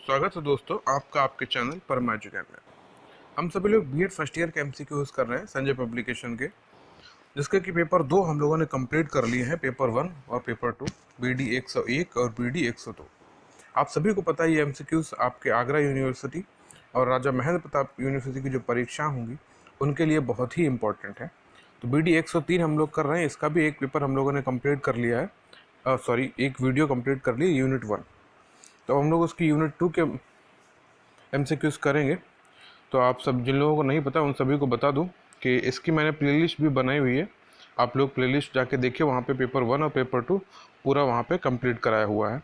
स्वागत है दोस्तों आपका आपके चैनल परमा एजुकेशन में। हम सभी लोग बीएड फर्स्ट ईयर के एमसीक्यूज कर रहे हैं संजय पब्लिकेशन के, जिसके कि पेपर 2 हम लोगों ने कंप्लीट कर लिए हैं, पेपर 1 और पेपर 2, बीडी 101 और बीडी 102। आप सभी को पता है ये एमसीक्यूज आपके आगरा यूनिवर्सिटी और राजा महेंद्र प्रताप यूनिवर्सिटी की जो परीक्षा होंगी उनके लिए बहुत ही इंपॉर्टेंट है। तो बीडी 103 हम लोग कर रहे हैं, इसका भी एक पेपर हम लोगों ने कंप्लीट कर लिया है, एक वीडियो कंप्लीट कर ली यूनिट 1। तो हम लोग उसकी यूनिट 2 के एमसीक्यूज करेंगे। तो आप सब जिन लोगों को नहीं पता उन सभी को बता दूं कि इसकी मैंने प्लेलिस्ट भी बनाई हुई है, आप लोग प्लेलिस्ट जाके देखिए, वहाँ पे पेपर 1 और पेपर 2 पूरा वहाँ पे कंप्लीट कराया हुआ है।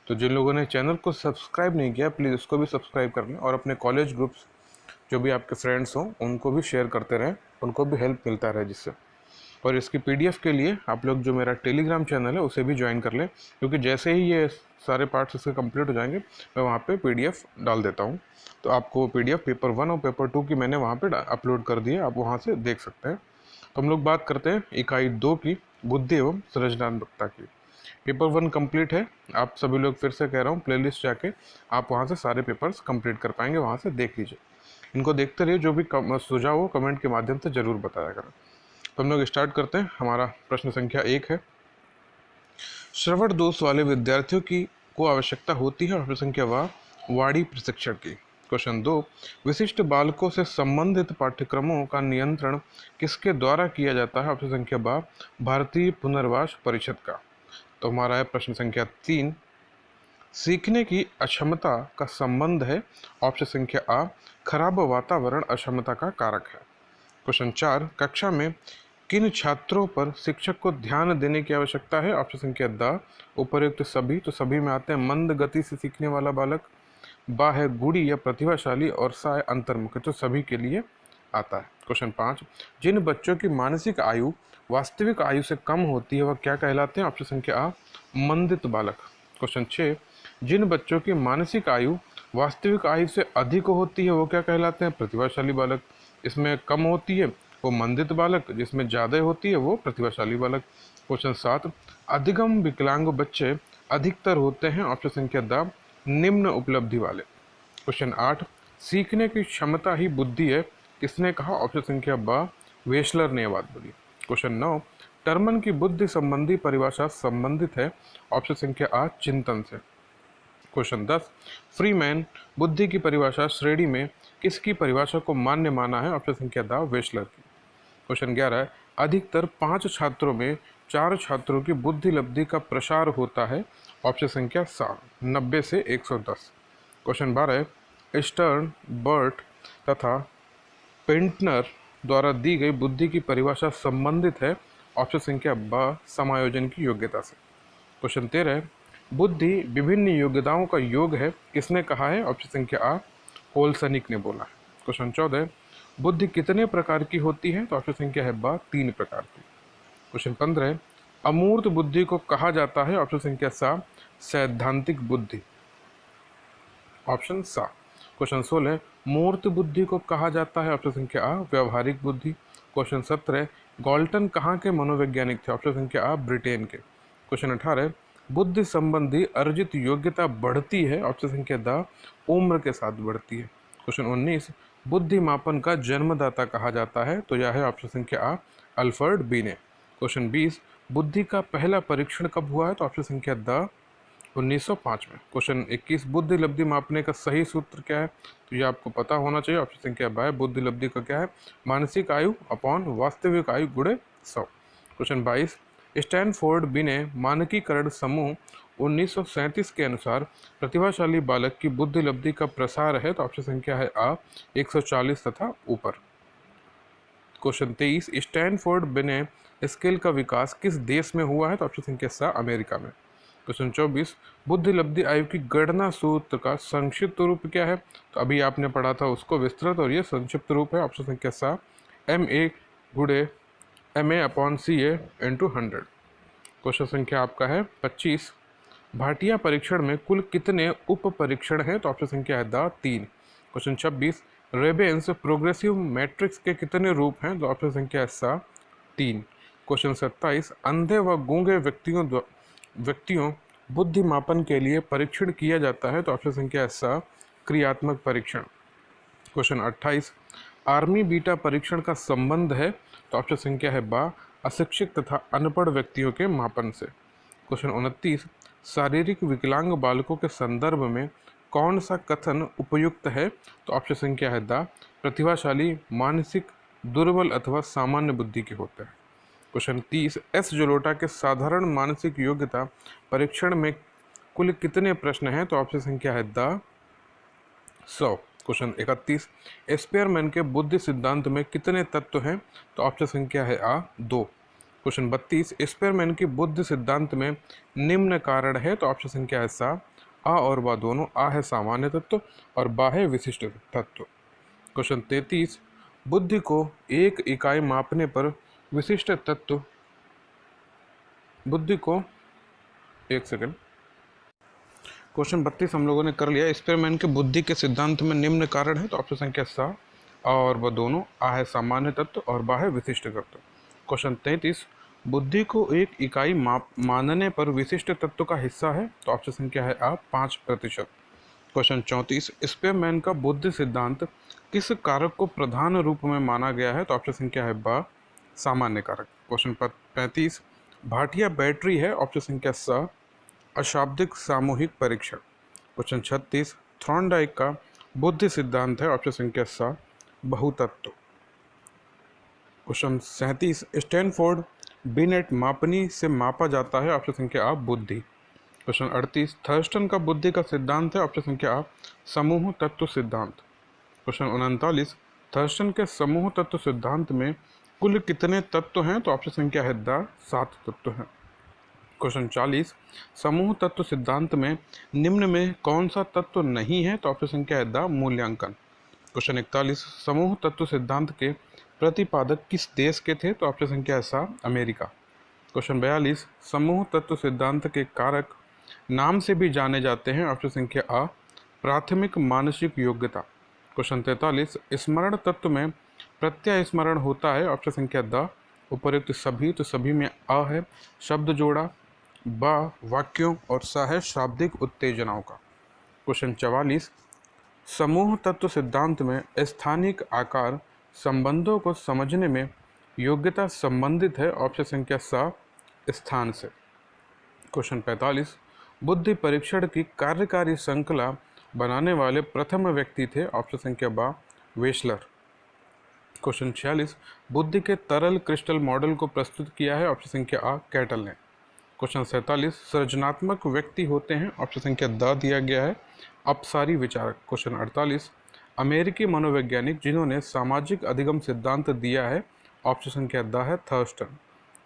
तो जिन लोगों ने चैनल को सब्सक्राइब नहीं किया प्लीज़ उसको भी सब्सक्राइब कर लें और अपने कॉलेज ग्रुप्स जो भी आपके फ्रेंड्स हों उनको भी शेयर करते रहें, उनको भी हेल्प मिलता रहे जिससे। और इसकी पीडीएफ के लिए आप लोग जो मेरा टेलीग्राम चैनल है उसे भी ज्वाइन कर लें, क्योंकि जैसे ही ये सारे पार्ट्स इसके कंप्लीट हो जाएंगे मैं वहाँ पे पीडीएफ डाल देता हूँ। तो आपको पीडीएफ पेपर 1 और पेपर 2 की मैंने वहाँ पे अपलोड कर दी है, आप वहाँ से देख सकते हैं। तो हम लोग बात करते हैं इकाई 2 की, बुद्धि एवं सृजनात्मकता की। पेपर 1 कंप्लीट है, आप सभी लोग फिर से कह रहा हूँ प्लेलिस्ट जाके आप वहाँ से सारे पेपर्स कंप्लीट कर पाएंगे, वहाँ से देख लीजिए। इनको देखते रहिए, जो भी सुझाव हो कमेंट के माध्यम से ज़रूर बताया करें। तो हम लोग स्टार्ट करते हैं। हमारा प्रश्न संख्या 1 है, श्रवण दोष वाले विद्यार्थियों की को आवश्यकता होती है ऑप्शन संख्या वाणी प्रशिक्षण की। क्वेश्चन 2, विशिष्ट बालकों से संबंधित पाठ्यक्रमों का नियंत्रण किसके द्वारा किया जाता है ऑप्शन संख्या भारतीय पुनर्वास परिषद का। तो हमारा है प्रश्न संख्या 3, सीखने की अक्षमता का संबंध है ऑप्शन संख्या आ खराब वातावरण अक्षमता का कारक है। क्वेश्चन 4, कक्षा में किन छात्रों पर शिक्षक को ध्यान देने की आवश्यकता है ऑप्शन संख्या द उपर्युक्त सभी। तो सभी में आते हैं मंद गति से सीखने वाला बालक, बा है गुड़ी या प्रतिभाशाली और सा है अंतर्मुखी, तो सभी के लिए आता है। क्वेश्चन 5, जिन बच्चों की मानसिक आयु वास्तविक आयु से कम होती है वह क्या कहलाते हैं ऑप्शन संख्या आ मंदित बालक। क्वेश्चन 6, जिन बच्चों की मानसिक आयु वास्तविक आयु से अधिक होती है वो क्या कहलाते हैं प्रतिभाशाली बालक। इसमें कम होती है वो मंदित बालक, जिसमें ज़्यादा होती है वो प्रतिभाशाली बालक। क्वेश्चन 7, अधिगम विकलांग बच्चे अधिकतर होते हैं ऑप्शन संख्या द निम्न उपलब्धि वाले। क्वेश्चन 8, सीखने की क्षमता ही बुद्धि है, किसने कहा ऑप्शन संख्या ब वेशलर ने बात बोली। क्वेश्चन 9, टर्मन की बुद्धि संबंधी परिभाषा संबंधित है ऑप्शन संख्या आ चिंतन से। क्वेश्चन 10, फ्रीमैन बुद्धि की परिभाषा श्रेणी में किसकी परिभाषा को मान्य माना है ऑप्शन संख्या द वेशलर की। क्वेश्चन 11, अधिकतर 5 छात्रों में 4 छात्रों की बुद्धि लब्धि का प्रसार होता है ऑप्शन संख्या सा 90 से 110। क्वेश्चन 12, स्टर्न, बर्ट तथा पेंटनर द्वारा दी गई बुद्धि की परिभाषा संबंधित है ऑप्शन संख्या ब समायोजन की योग्यता से। क्वेश्चन 13, बुद्धि विभिन्न योग्यताओं का योग है, किसने कहा है ऑप्शन संख्या आ होल्सनिक ने बोला है। क्वेश्चन 14, बुद्धि कितने प्रकार की होती है तो ऑप्शन संख्या है ब 3 प्रकार की। क्वेश्चन 15, अमूर्त बुद्धि को कहा जाता है ऑप्शन संख्या सा सैद्धांतिक बुद्धि, ऑप्शन सा। क्वेश्चन 16, मूर्त बुद्धि को कहा जाता है ऑप्शन संख्या आ व्यवहारिक बुद्धि। क्वेश्चन 17, गॉल्टन कहाँ के मनोवैज्ञानिक थे ऑप्शन संख्या आ ब्रिटेन के। क्वेश्चन 18, बुद्धि संबंधी अर्जित योग्यता बढ़ती है ऑप्शन संख्या द उम्र के साथ बढ़ती है। क्वेश्चन 19, बुद्धि मापन का जन्मदाता कहा जाता है, तो यह है ऑप्शन संख्या आ अल्फ्रेड बीने। क्वेश्चन 20, बुद्धि का पहला परीक्षण कब हुआ है तो ऑप्शन संख्या द 1905 में। क्वेश्चन 21, बुद्धि लब्धि मापने का सही सूत्र क्या है, तो ये आपको पता होना चाहिए ऑप्शन संख्या बाय बुद्धि लब्धि का क्या है मानसिक आयु अपॉन वास्तविक आयु गुणे 100। क्वेश्चन 22, स्टैनफोर्ड बिने मानकीकरण समूह 1937 के अनुसार प्रतिभाशाली बालक की बुद्धि लब्धि का प्रसार है, तो ऑप्शन संख्या है आ 140 तथा ऊपर। क्वेश्चन 23, स्टैनफोर्ड बिने स्केल का विकास किस देश में हुआ है, तो ऑप्शन संख्या सा अमेरिका में। क्वेश्चन 24, बुद्धि लब्धि आयु की गणना सूत्र का संक्षिप्त रूप क्या है, तो अभी आपने पढ़ा था उसको विस्तृत और ये संक्षिप्त रूप है ऑप्शन संख्या सा MA upon CA into 100। Question संख्या आपका है 25, भाटिया परीक्षण में कुल कितने उप परीक्षण हैं, तो ऑप्शन संख्या है the 3। Question 26, ribbons progressive matrix के कितने रूप हैं, तो ऑप्शन संख्या है सा 3। क्वेश्चन 27, अंधे व गूंगे व्यक्तियों बुद्धि मापन के लिए परीक्षण किया जाता है? तो ऑप्शन संख्या सा क्रियात्मक परीक्षण। क्वेश्चन 28, आर्मी बीटा परीक्षण का संबंध है? तो ऑप्शन संख्या है बा अशिक्षित तथा अनपढ़ व्यक्तियों के मापन से। क्वेश्चन 29, शारीरिक विकलांग बालकों के संदर्भ में कौन सा कथन उपयुक्त है? तो ऑप्शन संख्या है दा प्रतिभाशाली, मानसिक दुर्बल अथवा सामान्य बुद्धि के होते हैं। क्वेश्चन 30, एस जलोटा के साधारण मानसिक योग्यता परीक्षण में कुल कितने प्रश्न हैं? तो ऑप्शन संख्या है द 100। क्वेश्चन 31, स्पेयरमैन के बुद्धि सिद्धांत में कितने तत्व हैं? तो ऑप्शन संख्या है आ 2। क्वेश्चन 32, स्पेयरमैन की बुद्धि सिद्धांत में निम्न कारण है? तो ऑप्शन संख्या है सा आ और बा दोनों। आ है सामान्य तत्व और बा है विशिष्ट तत्व। क्वेश्चन 33, बुद्धि को एक इकाई मापने पर विशिष्ट तत्व बुद्धि को एक सेकंड। क्वेश्चन 32 हम लोगों ने कर लिया। स्पेयरमैन के बुद्धि के सिद्धांत में निम्न कारण है? तो ऑप्शन संख्या सा आ और वह दोनों। आ है सामान्य तत्व और बा है विशिष्ट तत्व। क्वेश्चन 33, बुद्धि को एक इकाई मानने पर विशिष्ट तत्व का हिस्सा है? तो ऑप्शन संख्या है आ 5%। क्वेश्चन 34, स्पेयरमैन का बुद्धि सिद्धांत किस कारक को प्रधान रूप में माना गया है? तो ऑप्शन संख्या है बा सामान्य कारक। क्वेश्चन 35, भाटिया बैटरी है? ऑप्शन संख्या स अशाब्दिक सामूहिक परीक्षण। क्वेश्चन 36, थॉर्नडाइक का बुद्धि सिद्धांत है? ऑप्शन संख्या सा बहुतत्व। क्वेश्चन 37, स्टैनफोर्ड बिनेट मापनी से मापा जाता है? ऑप्शन संख्या आ बुद्धि। क्वेश्चन 38, थर्स्टन का बुद्धि का सिद्धांत है? ऑप्शन संख्या आ समूह तत्व सिद्धांत। क्वेश्चन 39, थर्स्टन के समूह तत्व सिद्धांत में कुल कितने तत्व हैं? तो ऑप्शन संख्या है द 7 तत्व हैं। क्वेश्चन 40, समूह तत्व सिद्धांत में निम्न में कौन सा तत्व नहीं है? तो ऑप्शन संख्या है द मूल्यांकन। क्वेश्चन 41, समूह तत्व सिद्धांत के प्रतिपादक किस देश के थे? तो ऑप्शन संख्या है सा अमेरिका। क्वेश्चन 42, समूह तत्व सिद्धांत के कारक नाम से भी जाने जाते हैं? ऑप्शन संख्या आ प्राथमिक मानसिक योग्यता। क्वेश्चन 43, स्मरण तत्व में प्रत्यय स्मरण होता है? ऑप्शन संख्या द उपयुक्त सभी। तो सभी में आ है शब्द जोड़ा, बा वाक्यों और सा है शाब्दिक उत्तेजनाओं का। क्वेश्चन 44, समूह तत्व सिद्धांत में स्थानिक आकार संबंधों को समझने में योग्यता संबंधित है? ऑप्शन संख्या सा स्थान से। क्वेश्चन 45, बुद्धि परीक्षण की कार्यकारी श्रृंखला बनाने वाले प्रथम व्यक्ति थे? ऑप्शन संख्या बा वेशलर। क्वेश्चन 46, बुद्धि के तरल क्रिस्टल मॉडल को प्रस्तुत किया है? ऑप्शन संख्या आ कैटल ने। क्वेश्चन 47, सृजनात्मक व्यक्ति होते हैं? ऑप्शन संख्या द दिया गया है अपसारी विचारक। क्वेश्चन 48, अमेरिकी मनोवैज्ञानिक जिन्होंने सामाजिक अधिगम सिद्धांत दिया है? ऑप्शन संख्या द है थर्स्टन।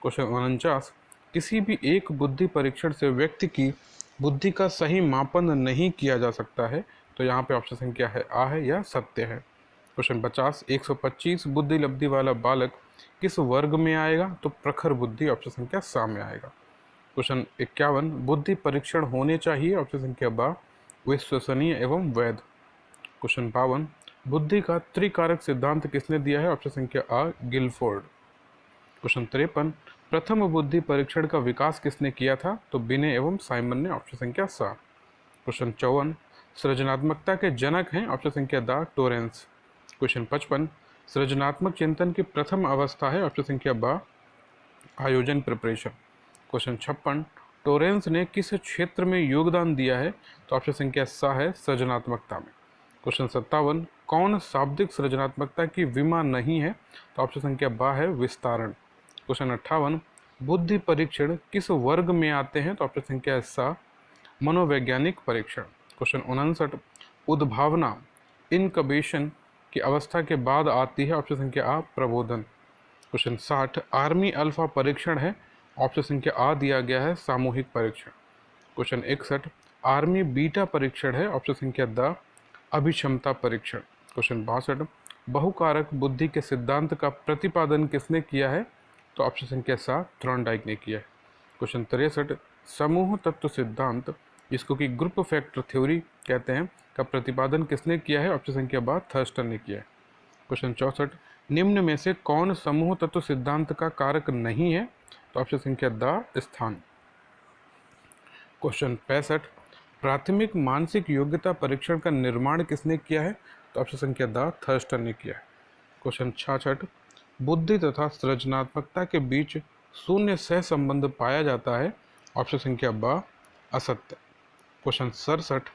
क्वेश्चन 49, किसी भी एक बुद्धि परीक्षण से व्यक्ति की बुद्धि का सही मापन नहीं किया जा सकता है? तो यहाँ पे ऑप्शन संख्या है आ है या सत्य है। क्वेश्चन 50, 125 बुद्धि लब्धि वाला बालक किस वर्ग में आएगा? तो प्रखर बुद्धि ऑप्शन संख्या सा में आएगा। क्वेश्चन 51, बुद्धि परीक्षण होने चाहिए? ऑप्शन संख्या बा विश्वसनीय एवं वैध। क्वेश्चन 52, बुद्धि का त्रिकारक सिद्धांत किसने दिया है? ऑप्शन संख्या आ गिलफोर्ड। क्वेश्चन 53, प्रथम बुद्धि परीक्षण का विकास किसने किया था? तो बिने एवं साइमन ने। ऑप्शन संख्या सा। क्वेश्चन 54, सृजनात्मकता के जनक हैं? ऑप्शन संख्या द टोरेंस। क्वेश्चन 55, सृजनात्मक चिंतन की प्रथम अवस्था है? ऑप्शन संख्या बा आयोजन प्रिपरेशन। क्वेश्चन 56, टोरेंस ने किस क्षेत्र में योगदान दिया है? तो ऑप्शन संख्या सा है सृजनात्मकता में। क्वेश्चन 57, कौन शाब्दिक सृजनात्मकता की विमा नहीं है? तो ऑप्शन संख्या बा है विस्तारण। क्वेश्चन 58, बुद्धि परीक्षण किस वर्ग में आते हैं? तो ऑप्शन संख्या सा मनोवैज्ञानिक परीक्षण। क्वेश्चन 59, उद्भावना इनकबेशन की अवस्था के बाद आती है? ऑप्शन संख्या आ प्रबोधन। क्वेश्चन 60, आर्मी अल्फा परीक्षण है? ऑप्शन संख्या आ दिया गया है सामूहिक परीक्षण। क्वेश्चन 61, आर्मी बीटा परीक्षण है? ऑप्शन संख्या द अभिक्षमता परीक्षण। क्वेश्चन 62, बहुकारक बुद्धि के सिद्धांत का प्रतिपादन किसने किया है? तो ऑप्शन संख्या सा थॉर्नडाइक ने किया है। क्वेश्चन 63, समूह तत्व सिद्धांत जिसको कि ग्रुप फैक्टर थ्योरी कहते हैं का प्रतिपादन किसने किया है? ऑप्शन संख्या बा थर्स्टन ने किया है। क्वेश्चन 64, निम्न में से कौन समूह तत्व सिद्धांत का कारक नहीं है? तो ऑप्शन संख्या द स्थान। क्वेश्चन 65, प्राथमिक मानसिक योग्यता परीक्षण का निर्माण किसने किया है? तो ऑप्शन संख्या द थर्स्टन ने किया है। क्वेश्चन 66, बुद्धि तथा सृजनात्मकता के बीच शून्य सह संबंध पाया जाता है। ऑप्शन संख्या ब असत्य। क्वेश्चन 67,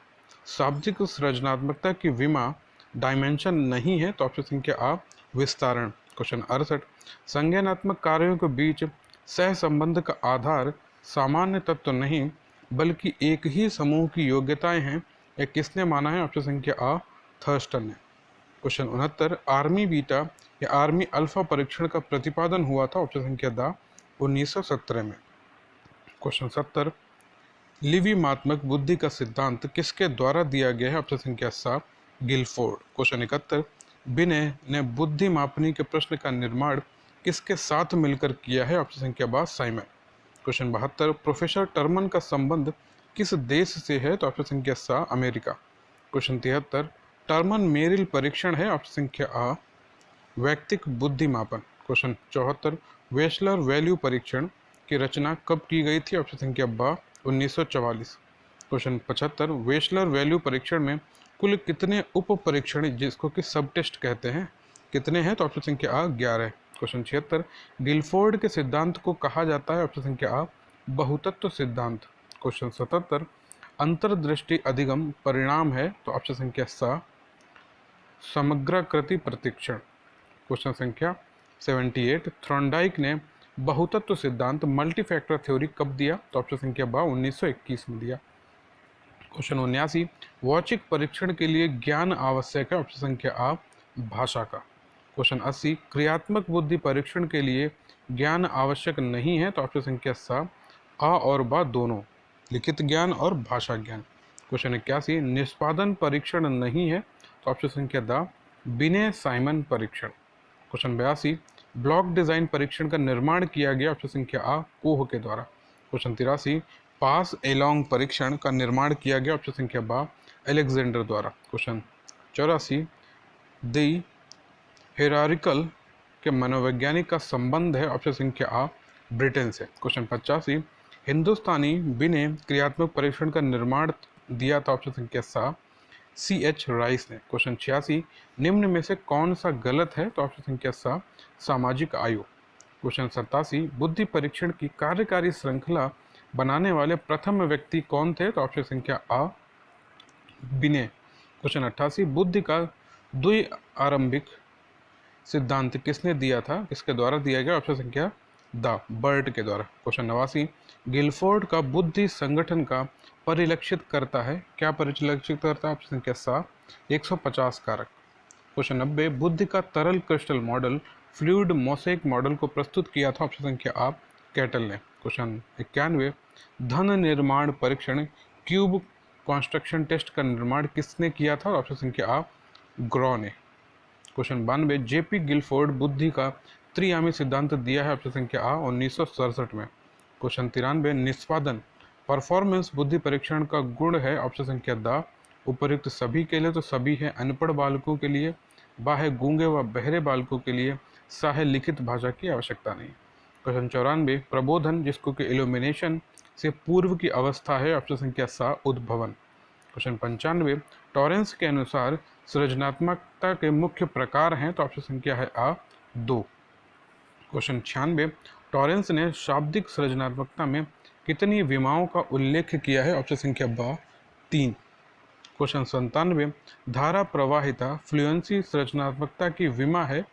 शाब्दिक सृजनात्मकता की विमा डायमेंशन नहीं है। तो ऑप्शन संख्या आ विस्तारण। क्वेश्चन 68, संज्ञानात्मक कार्यों के बीच सह संबंध का आधार सामान्य तत्व नहीं बल्कि एक ही समूह की योग्यताएं हैं। यह किसने माना है? ऑप्शन संख्या आ थर्स्टन ने। क्वेश्चन 69, आर्मी बीटा या आर्मी अल्फा परीक्षण का प्रतिपादन हुआ था। ऑप्शन संख्या द 1917 में। क्वेश्चन 70, लिविमात्मक बुद्धि का सिद्धांत किसके द्वारा दिया गया है? ऑप्शन संख्या सा गिलफोर्ड। क्वेश्चन 71, बिने ने बुद्धि मापनी के प्रश्न का निर्माण किसके साथ मिलकर किया है? ऑप्शन संख्या बा साइमन। क्वेश्चन 72, प्रोफेसर टर्मन का संबंध किस देश से है? तो ऑप्शन संख्या सा अमेरिका। क्वेश्चन 73, टर्मन मेरिल परीक्षण है। ऑप्शन संख्या आ वैयक्तिक बुद्धि मापन। क्वेश्चन 74, वेशलर वैल्यू परीक्षण की रचना कब की गई थी? ऑप्शन संख्या ब 1944। क्वेश्चन 75, वेशलर वैल्यू परीक्षण में कुल कितने उप परीक्षण जिसको कि सब टेस्ट कहते हैं कितने हैं? तो ऑप्शन संख्या आ 11। क्वेश्चन 76, गिलफोर्ड के सिद्धांत को कहा जाता है। ऑप्शन संख्या आ बहुतत्व सिद्धांत। क्वेश्चन 77, अंतर्दृष्टि अधिगम परिणाम है। तो ऑप्शन संख्या सा समग्राकृति प्रतिक्षण। क्वेश्चन संख्या 78, थ्रॉन्डाइक ने बहुतत्व सिद्धांत मल्टीफैक्टर थ्योरी कब दिया? तो ऑप्शन संख्या ब 1921 में दिया। क्वेश्चन 79, वाचिक परीक्षण के लिए ज्ञान आवश्यक है। ऑप्शन संख्या आ भाषा का। क्वेश्चन 80, क्रियात्मक बुद्धि परीक्षण के लिए ज्ञान आवश्यक नहीं है। तो ऑप्शन संख्या सा आ और बा दोनों, लिखित ज्ञान और भाषा ज्ञान। क्वेश्चन 81, निष्पादन परीक्षण नहीं है। तो ऑप्शन संख्या द बिने साइमन परीक्षण। क्वेश्चन 82, ब्लॉक डिजाइन परीक्षण का निर्माण किया गया। ऑप्शन संख्या आ कोह के द्वारा। क्वेश्चन 83, पास एलोंग परीक्षण का निर्माण किया गया। ऑप्शन संख्या बा अलेक्जेंडर द्वारा। क्वेश्चन 84, दी हेरारिकल के मनोवैज्ञानिक का संबंध है। ऑप्शन संख्या आ ब्रिटेन से। क्वेश्चन 85, हिंदुस्तानी बिने क्रियात्मक परीक्षण का निर्माण दिया था। ऑप्शन संख्या सा C.H. राइस ने। क्वेश्चन 86, निम्न में से कौन सा गलत है? तो ऑप्शन संख्या सा सामाजिक आयु। क्वेश्चन 87, बुद्धि परीक्षण की कार्यकारी श्रृंखला बनाने वाले प्रथम व्यक्ति कौन थे? तो ऑप्शन संख्या आ बिने। क्वेश्चन 88, बुद्धि का द्वि आरंभिक सिद्धांत किसने दिया था? किसके द्वारा दिया गया? ऑप्शन संख्या द बर्ट के द्वारा। क्वेश्चन 89, गिलफोर्ड का बुद्धि संगठन का परिलक्षित करता है। क्या परिलक्षित करता है? ऑप्शन संख्या सा 150 कारक। क्वेश्चन 90, बुद्धि का तरल crystal model fluid mosaic model को प्रस्तुत किया था। ऑप्शन संख्या आ कैटल ने। क्वेश्चन 91, धन निर्माण परीक्षण क्यूब कॉन्स्ट्रक्शन टेस्ट का निर्माण किसने किया था? ऑप्शन संख्या आ ग्रॉ ने। क्वेश्चन 92, जेपी गिलफोर्ड बुद्धि का त्रिआयामी सिद्धांत दिया है। ऑप्शन संख्या आ 1967 में। क्वेश्चन 93, निष्पादन परफॉर्मेंस बुद्धि परीक्षण का गुण है। ऑप्शन संख्या द उपयुक्त सभी के लिए। तो सभी है अनपढ़ बालकों के लिए, बा है गूंगे व बहरे बालकों के लिए, सा है लिखित भाषा की आवश्यकता नहीं। क्वेश्चन 94, प्रबोधन जिसको कि इल्यूमिनेशन से पूर्व की अवस्था है। ऑप्शन संख्या सा उद्भवन। क्वेश्चन 95, टॉरेंस के अनुसार सृजनात्मकता के मुख्य प्रकार हैं। तो ऑप्शन संख्या है आ 2। क्वेश्चन 96, टॉरेंस ने शाब्दिक सृजनात्मकता में कितनी विमाओं का उल्लेख किया है? ऑप्शन संख्या ब 3। क्वेश्चन 97, धारा प्रवाहिता फ्लुएंसी सृजनात्मकता की विमा है।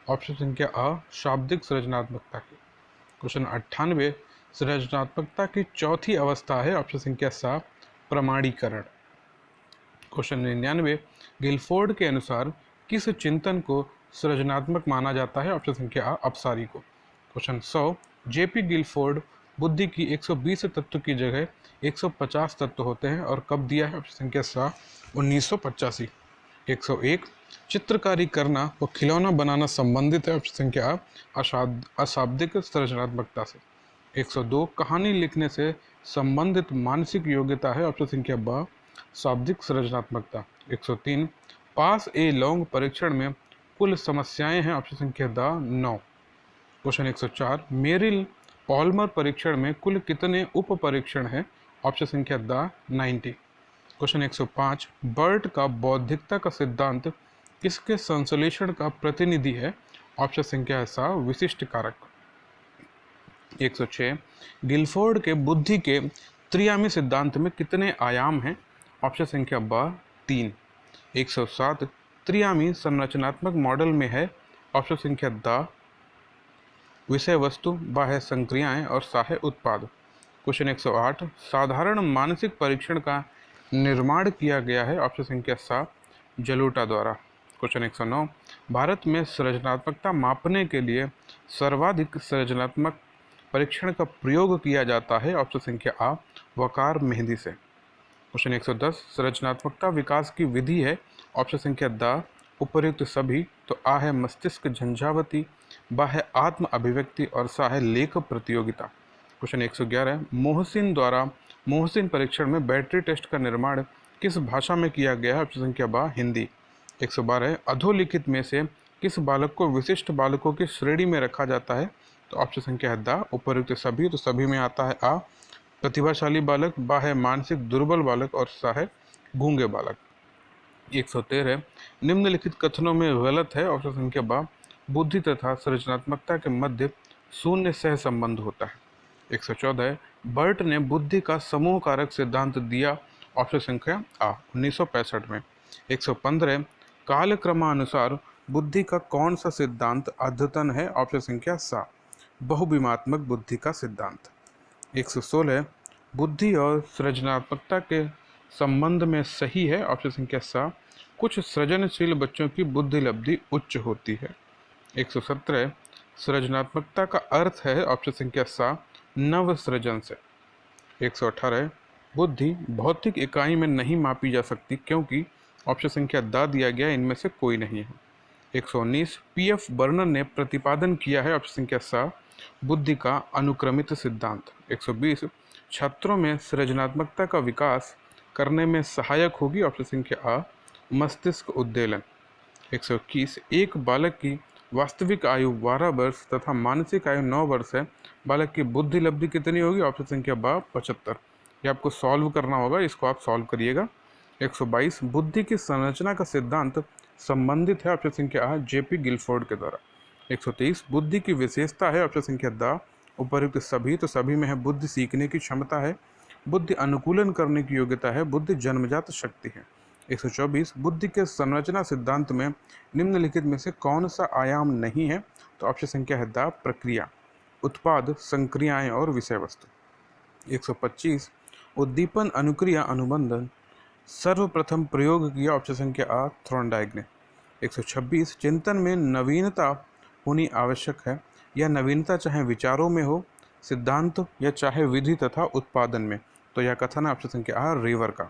ऑप्शन संख्या आ शाब्दिक सृजनात्मकता की। क्वेश्चन 98, सृजनात्मकता की चौथी अवस्था है। ऑप्शन संख्या सा प्रमाणीकरण। क्वेश्चन 99, गिलफोर्ड के अनुसार किस चिंतन को सृजनात्मक माना जाता है? ऑप्शन संख्या आ अपसारी को। क्वेश्चन 100, जेपी गिलफोर्ड बुद्धि की 120 तत्व की जगह 150 तत्व होते हैं और कब दिया है? ऑप्शन संख्या सा 1985। 101, चित्रकारी करना व खिलौना बनाना संबंधित है। ऑप्शन संख्या आ अशाब्दिक सृजनात्मकता से। 102, कहानी लिखने से संबंधित मानसिक योग्यता है। ऑप्शन संख्या ब शाब्दिक सृजनात्मकता। 103, पास ए लॉन्ग परीक्षण में कुल समस्याएं हैं। ऑप्शन संख्या द 9। क्वेश्चन 104, मेरिल पॉलमर परीक्षण में कुल कितने उप परीक्षण हैं? ऑप्शन संख्या द 90। क्वेश्चन 105, बर्ट का बौद्धिकता का सिद्धांत किसके संश्लेषण का प्रतिनिधि है? ऑप्शन संख्या है सा विशिष्ट कारक। 106, गिलफोर्ड के बुद्धि के त्रियामी सिद्धांत में कितने आयाम हैं? ऑप्शन संख्या ब 3। 107, त्रियामी संरचनात्मक मॉडल में है? ऑप्शन संख्या द विषय वस्तु, बाह्य संक्रियाएं और साह्य उत्पाद। क्वेश्चन 108, साधारण मानसिक परीक्षण का निर्माण किया गया है? ऑप्शन संख्या सा जलोटा द्वारा। क्वेश्चन 109, भारत में सृजनात्मकता मापने के लिए सर्वाधिक सृजनात्मक परीक्षण का प्रयोग किया जाता है? ऑप्शन संख्या आ वकार मेहंदी से। क्वेश्चन 110, सृजनात्मकता विकास की विधि है? ऑप्शन संख्या द उपर्युक्त सभी। तो आ है मस्तिष्क झंझावती, बा है आत्म अभिव्यक्ति और सा है लेख प्रतियोगिता। क्वेश्चन 111, मोहसिन द्वारा मोहसिन परीक्षण में बैटरी टेस्ट का निर्माण किस भाषा में किया गया है? ऑप्शन संख्या बा हिंदी। 112, अधोलिखित में से किस बालक को विशिष्ट बालकों की श्रेणी में रखा जाता है? तो ऑप्शन संख्या है द उपर्युक्त सभी। तो सभी में आता है आ प्रतिभाशाली बालक, बा है मानसिक दुर्बल बालक और सा है गूंगे बालक। 113, निम्नलिखित कथनों में गलत है? ऑप्शन संख्या बा बुद्धि तथा सृजनात्मकता के मध्य शून्य सह संबंध होता है। 114, बर्ट ने बुद्धि का समूह कारक सिद्धांत दिया? ऑप्शन संख्या आ 1965 में। 115, कालक्रमानुसार बुद्धि का कौन सा सिद्धांत अद्यतन है? ऑप्शन संख्या सा बहुविमात्मक बुद्धि का सिद्धांत। 116, बुद्धि और सृजनात्मकता के संबंध में सही है? ऑप्शन संख्या सा कुछ सृजनशील बच्चों की बुद्धि लब्धि उच्च होती है। 117, सृजनात्मकता का अर्थ है? ऑप्शन संख्या सा नव सृजन से। 118, बुद्धि भौतिक इकाई में नहीं मापी जा सकती क्योंकि? ऑप्शन संख्या द दिया गया इनमें से कोई नहीं है। 119, पीएफ बर्नर ने प्रतिपादन किया है? ऑप्शन संख्या सा बुद्धि का अनुक्रमित सिद्धांत। 120, छात्रों में सृजनात्मकता का विकास करने में सहायक होगी? ऑप्शन संख्या आ मस्तिष्क उद्दीलन। 121, एक बालक की वास्तविक आयु 12 वर्ष तथा मानसिक आयु 9 वर्ष है, बालक की बुद्धि लब्धि कितनी होगी? ऑप्शन संख्या बा 75। ये आपको सॉल्व करना होगा, इसको आप सॉल्व करिएगा। 122, बुद्धि की संरचना का सिद्धांत संबंधित है? ऑप्शन संख्या आ जेपी गिलफोर्ड के द्वारा। 123, बुद्धि की विशेषता है? ऑप्शन संख्या द उपर्युक्त सभी। तो सभी में है बुद्धि सीखने की क्षमता है, बुद्धि अनुकूलन करने की योग्यता है, बुद्धि जन्मजात शक्ति है। 124, बुद्धि के संरचना सिद्धांत में निम्नलिखित में से कौन सा आयाम नहीं है? तो ऑप्शन संख्या है द प्रक्रिया, उत्पाद, संक्रियाएं और विषय वस्तु। 125, उद्दीपन अनुक्रिया अनुबंधन सर्वप्रथम प्रयोग किया? ऑप्शन संख्या आ थॉर्नडाइक ने। 126, चिंतन में नवीनता होनी आवश्यक है, यह नवीनता चाहे विचारों में हो, सिद्धांत या चाहे विधि तथा उत्पादन में। तो यह कथन है ऑप्शन संख्या आ रिवर का।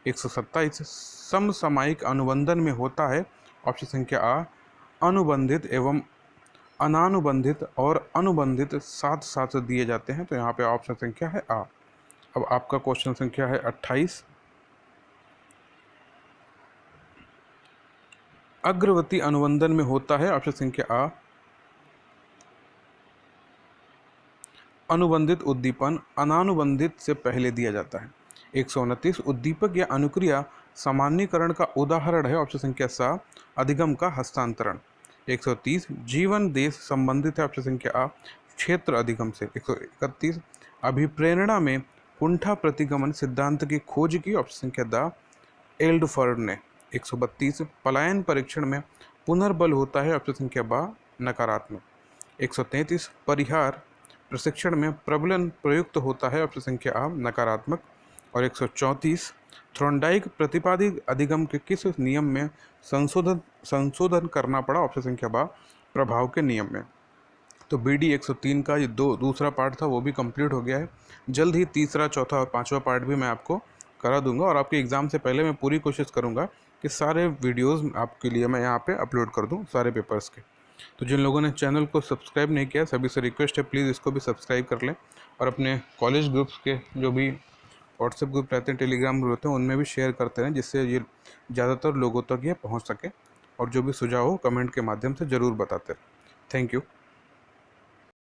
127, समसामयिक अनुबंधन में होता है? ऑप्शन संख्या आ अनुबंधित एवं अनानुबंधित और अनुबंधित साथ साथ दिए जाते हैं। तो यहाँ पे ऑप्शन संख्या है आ। अब आपका क्वेश्चन संख्या है 28, अग्रवर्ती अनुबंधन में होता है? ऑप्शन संख्या आ अनुबंधित उद्दीपन अनानुबंधित से पहले दिया जाता है। 129, उद्दीपक या अनुक्रिया सामान्यीकरण का उदाहरण है? ऑप्शन संख्या सा अधिगम का हस्तांतरण। 130, जीवन देश संबंधित है? ऑप्शन संख्या आ क्षेत्र अधिगम से। 131, अभिप्रेरणा में कुंठा प्रतिगमन सिद्धांत की खोज की? ऑप्शन संख्या द एल्डफर्ड ने। 132, पलायन परीक्षण में पुनर्बल होता है? ऑप्शन संख्या बा नकारात्मक। 133, परिहार प्रशिक्षण में प्रबलन प्रयुक्त होता है? ऑप्शन संख्या आ नकारात्मक। और 134, थॉर्नडाइक प्रतिपादित अधिगम के किस नियम में संशोधन करना पड़ा? ऑप्शन संख्या बा प्रभाव के नियम में। तो BD 103 का ये दूसरा पार्ट था वो भी कंप्लीट हो गया है। जल्द ही तीसरा, चौथा और पांचवा पार्ट भी मैं आपको करा दूंगा और आपके एग्ज़ाम से पहले मैं पूरी कोशिश करूंगा कि सारे वीडियोस आपके लिए मैं यहाँ पे अपलोड कर दूँ सारे पेपर्स के। तो जिन लोगों ने चैनल को सब्सक्राइब नहीं किया सभी से रिक्वेस्ट है प्लीज़ इसको भी सब्सक्राइब कर लें और अपने कॉलेज ग्रुप्स के जो भी व्हाट्सएप ग्रुप रहते हैं, टेलीग्राम ग्रुप रहते हैं, उनमें भी शेयर करते रहें जिससे ये ज़्यादातर लोगों तक ये पहुँच सके। और जो भी सुझाव हो कमेंट के माध्यम से ज़रूर बताते रहें। Thank you.